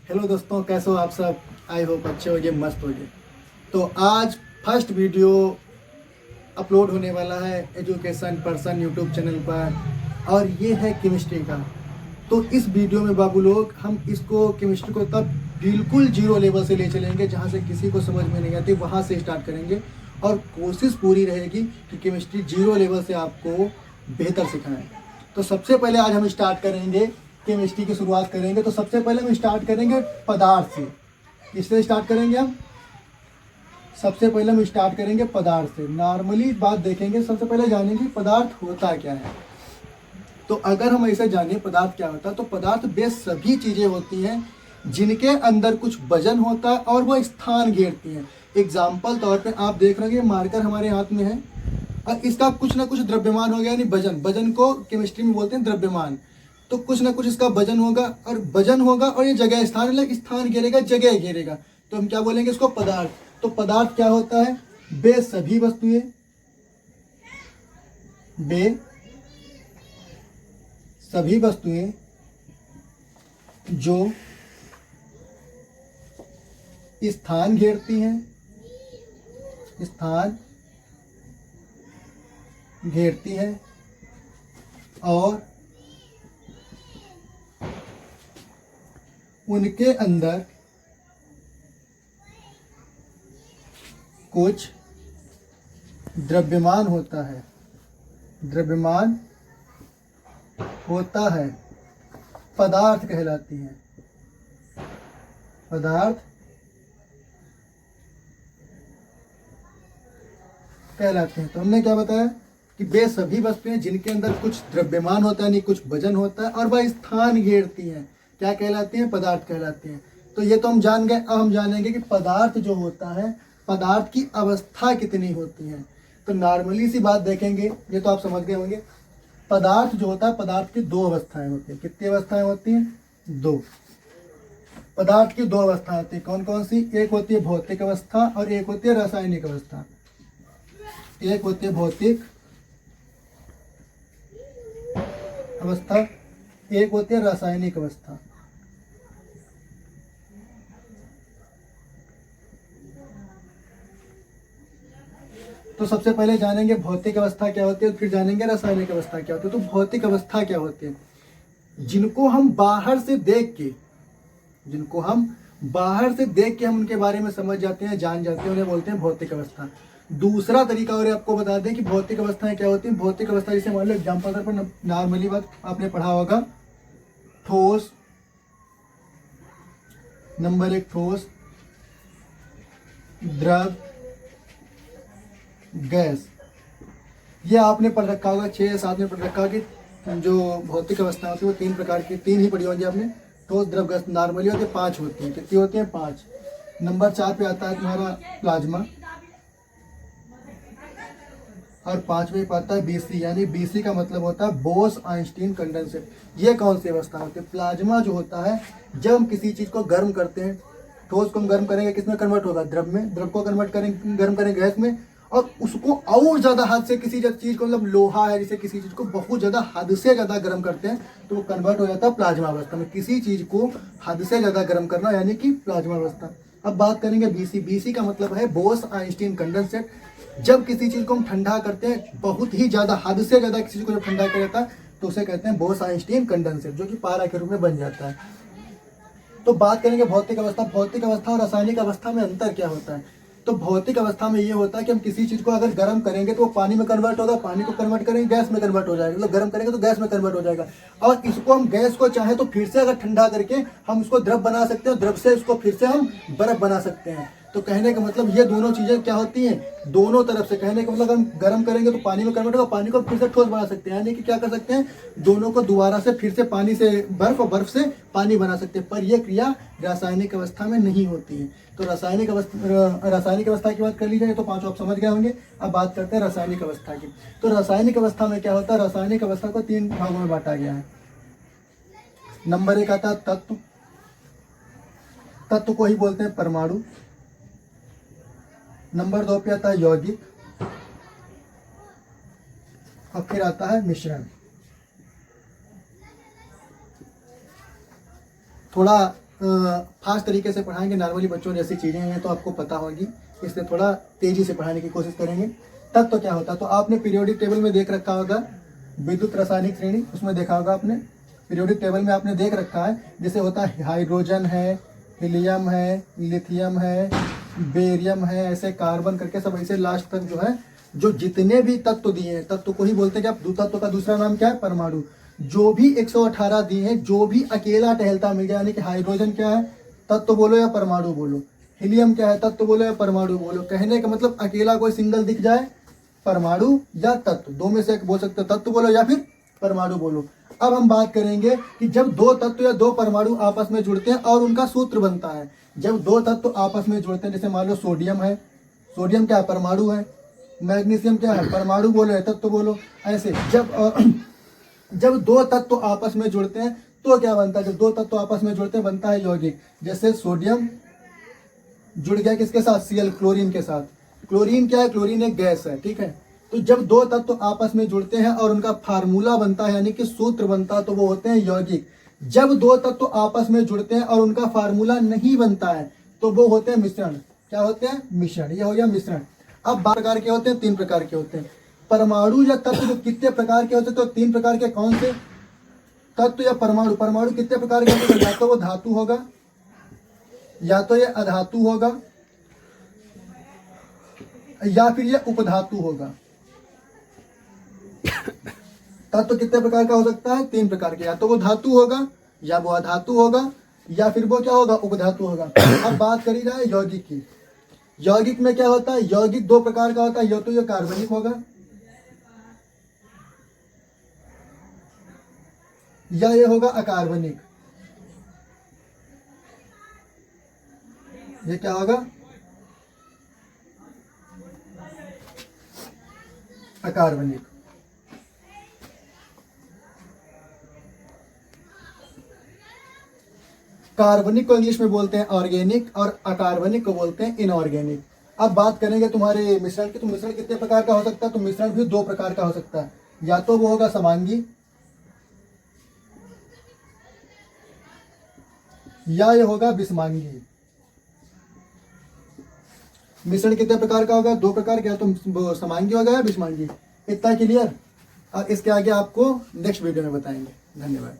Hello दोस्तों, कैसे हो आप सब। आई होप अच्छे होंगे, मस्त होंगे। तो आज फर्स्ट वीडियो अपलोड होने वाला है एजुकेशन पर्सन यूट्यूब चैनल पर, और ये है केमिस्ट्री का। तो इस वीडियो में बाबू लोग हम इसको केमिस्ट्री को तब बिल्कुल जीरो लेवल से ले चलेंगे, जहाँ से किसी को समझ में नहीं आती वहाँ से स्टार्ट करेंगे। और कोशिश पूरी रहेगी कि केमिस्ट्री जीरो लेवल से आपको बेहतर सिखाएं। तो सबसे पहले आज हम स्टार्ट करेंगे, केमिस्ट्री की शुरुआत करेंगे। तो सबसे पहले हम स्टार्ट करेंगे पदार्थ से। इससे स्टार्ट करेंगे हम। सबसे पहले हम स्टार्ट करेंगे पदार्थ से। नॉर्मली बात देखेंगे, सबसे पहले जानेंगे पदार्थ होता क्या है। तो अगर हम ऐसे जाने पदार्थ क्या होता है, तो पदार्थ बेस सभी चीज़ें होती हैं जिनके अंदर कुछ वजन होता है और वो स्थान घेरती हैं। एग्जाम्पल तौर पे आप देख रहे हैं मार्कर हमारे हाथ में है, और इसका कुछ ना कुछ द्रव्यमान हो गया, यानी वजन। वजन को केमिस्ट्री में बोलते हैं द्रव्यमान। तो कुछ ना कुछ इसका वजन होगा, और वजन होगा और ये जगह स्थान, मतलब स्थान घेरेगा, जगह घेरेगा। तो हम क्या बोलेंगे इसको, पदार्थ। तो पदार्थ क्या होता है, वे सभी वस्तुएं, वे सभी वस्तुएं जो स्थान घेरती हैं, स्थान घेरती हैं, और उनके अंदर कुछ द्रव्यमान होता है, द्रव्यमान होता है, पदार्थ कहलाती हैं, पदार्थ कहलाते हैं। तो हमने क्या बताया कि वे सभी वस्तुएं जिनके अंदर कुछ द्रव्यमान होता है, यानी कुछ वजन होता है, और वह स्थान घेरती हैं, क्या कहलाती हैं, पदार्थ कहलाते हैं। तो ये तो हम जान गए। अब हम जानेंगे कि पदार्थ जो होता है, पदार्थ की अवस्था कितनी होती है। तो नॉर्मली सी बात देखेंगे, ये तो आप समझ गए होंगे। पदार्थ जो होता है, पदार्थ की दो अवस्थाएं होती हैं। कितनी अवस्थाएं होती हैं, दो। पदार्थ की दो अवस्थाएं होती हैं। कौन कौन सी, एक होती है भौतिक अवस्था और एक होती है रासायनिक अवस्था। एक होती है भौतिक अवस्था, एक होती है रासायनिक अवस्था। तो सबसे पहले जानेंगे भौतिक अवस्था क्या होती है, फिर जानेंगे रासायनिक अवस्था क्या होती है। तो भौतिक अवस्था क्या होती है, जिनको हम बाहर से देख के, जिनको हम बाहर से देख के हम उनके बारे में समझ जाते हैं, जान जाते हैं, उन्हें बोलते हैं भौतिक अवस्था। दूसरा तरीका और आपको बता दें कि भौतिक अवस्थाएं क्या होती हैं। भौतिक अवस्था जैसे मान लो एग्जाम्पल पर नॉर्मली बात आपने पढ़ा होगा, ठोस, नंबर एक ठोस, द्रव, गैस। ये आपने पढ़ रखा होगा, 6 या 7 में पढ़ रखा होगा कि जो भौतिक अवस्था होती है वो 3 प्रकार की, 3 ही पढ़ी होगी आपने। ठोस, द्रव, गैस। नॉर्मली होती है 5 होती हैं। कितनी होती हैं, 5। नंबर 4 पे आता है तुम्हारा प्लाज्मा, और 5वें पे आता है बीसी, यानी बीसी का मतलब होता है बोस आइंस्टीन कंडेंसेट। ये कौन सी अवस्था होती है, प्लाज्मा जो होता है, जब हम किसी चीज़ को गर्म करते हैं, ठोस को हम गर्म करेंगे, किसमें कन्वर्ट होगा, द्रव में। द्रव को कन्वर्ट करेंगे, गर्म करेंगे गैस में, और उसको और ज़्यादा हद से किसी चीज़ को, मतलब लोहा है जैसे, किसी चीज़ को बहुत ज़्यादा हद से ज़्यादा गर्म करते हैं तो वो कन्वर्ट हो जाता है प्लाज्मा अवस्था में। किसी चीज़ को हद से ज़्यादा गर्म करना यानी कि प्लाज्मा अवस्था। अब बात करेंगे बीसी। बीसी का मतलब है बोस आइंस्टीन कंडेंसेट। जब किसी चीज़ को हम ठंडा करते हैं, बहुत ही ज़्यादा, हद से ज़्यादा किसी चीज़ को जब ठंडा किया जाता है तो उसे कहते हैं बोस आइंस्टीन कंडेंसेट, जो कि पारा के रूप में बन जाता है। तो बात करेंगे भौतिक अवस्था। भौतिक अवस्था और रासायनिक अवस्था में अंतर क्या होता है। तो भौतिक अवस्था में ये होता है कि हम किसी चीज़ को अगर गर्म करेंगे तो वो पानी में कन्वर्ट होगा, पानी को कन्वर्ट करेंगे गैस में कन्वर्ट हो जाएगा, मतलब गर्म करेंगे तो गैस में कन्वर्ट हो जाएगा। और इसको हम गैस को चाहे तो फिर से अगर ठंडा करके हम उसको द्रव बना सकते हैं, द्रव से उसको फिर से हम बर्फ बना सकते हैं। तो कहने का मतलब ये दोनों चीज़ें क्या होती हैं, दोनों तरफ से। कहने का मतलब हम गर्म करेंगे तो पानी में कन्वर्ट होगा, पानी को फिर से ठोस बना सकते हैं, यानी कि क्या कर सकते हैं, दोनों को दोबारा से फिर से पानी से बर्फ और बर्फ से पानी बना सकते हैं। पर यह क्रिया रासायनिक अवस्था में नहीं होती है। तो रासायनिक अवस्था की बात कर ली जाए तो 5 आप समझ गए होंगे। अब बात करते हैं रासायनिक अवस्था की। तो रासायनिक अवस्था में क्या होता है, रासायनिक अवस्था को 3 भागों में बांटा गया है। नंबर 1 आता है तत्व। तत्व को ही बोलते हैं परमाणु। नंबर 2 पे आता है यौगिक, और फिर आता है मिश्रण। थोड़ा फास्ट तरीके से पढ़ाएंगे, नॉर्मली बच्चों जैसी चीज़ें हैं तो आपको पता होगी, इसलिए थोड़ा तेज़ी से पढ़ाने की कोशिश करेंगे। तब तो क्या होता है, तो आपने पीरियोडिक टेबल में देख रखा होगा, विद्युत रासायनिक श्रेणी उसमें देखा होगा आपने, पीरियोडिक टेबल में आपने देख रखा है, जैसे होता है हाइड्रोजन है, हीलियम है, लिथियम है, बेरियम है, ऐसे कार्बन करके सब ऐसे लास्ट तक जो है, जो जितने भी तत्व दिए हैं, तत्व को ही बोलते हैं कि तत्व का दूसरा नाम क्या है, परमाणु। जो भी 118 दिए हैं, जो भी अकेला टहलता मिल जाए, यानी कि हाइड्रोजन क्या है, तत्व बोलो या परमाणु बोलो, हीलियम क्या है, तत्व बोलो या परमाणु बोलो, कहने का मतलब अकेला कोई सिंगल दिख जाए, परमाणु या तत्व, दो में से एक बोल सकते हो, तत्व बोलो या फिर परमाणु बोलो। अब हम बात करेंगे कि जब दो तत्व या दो परमाणु आपस में जुड़ते हैं और उनका सूत्र बनता है। जब दो तत्व आपस में जुड़ते हैं, जैसे मान लो सोडियम है, सोडियम क्या है, परमाणु है, मैग्नीशियम क्या है, परमाणु बोलो या तत्व बोलो, ऐसे जब दो तत्व आपस में जुड़ते हैं तो क्या बनता है, जब दो तत्व आपस में जुड़ते हैं बनता है यौगिक। जैसे सोडियम जुड़ गया किसके साथ, Cl, क्लोरीन के साथ। क्लोरीन क्या है, क्लोरीन एक गैस है, ठीक है। तो जब दो तत्व आपस में जुड़ते हैं और उनका फार्मूला बनता है, यानी कि सूत्र बनता है, तो वो होते हैं यौगिक। जब दो तत्व आपस में जुड़ते हैं और उनका फार्मूला नहीं बनता है तो वो होते हैं मिश्रण। क्या होते हैं, मिश्रण। ये हो गया मिश्रण। अब 12 प्रकार के होते हैं, 3 प्रकार के होते हैं। परमाणु या तत्व जो कितने प्रकार के होते हैं, तो 3 प्रकार के कौन से, तत्व या परमाणु। परमाणु कितने प्रकार के होते हैं, या तो वो धातु होगा, या तो ये अधातु होगा, या फिर ये उपधातु होगा। तत्व कितने प्रकार का हो सकता है, 3 प्रकार के, या तो वो धातु होगा, या वो अधातु होगा, या फिर वो क्या होगा, उपधातु होगा। अब बात करी जाए यौगिक की। यौगिक में क्या होता है, यौगिक 2 प्रकार का होता है, या तो ये कार्बनिक होगा या ये होगा अकार्बनिक। ये क्या होगा, अकार्बनिक। कार्बनिक को इंग्लिश में बोलते हैं ऑर्गेनिक और अकार्बनिक को बोलते हैं इनऑर्गेनिक। अब बात करेंगे तुम्हारे मिश्रण की, तो मिश्रण कितने प्रकार का हो सकता है, तो मिश्रण भी 2 प्रकार का हो सकता है, या तो वो होगा समांगी, या ये होगा विषमांगी। मिश्रण कितने प्रकार का होगा, 2 प्रकार का, तो समांगी होगा या विषमांगी। इतना क्लियर। अब इसके आगे आपको नेक्स्ट वीडियो में बताएंगे। धन्यवाद।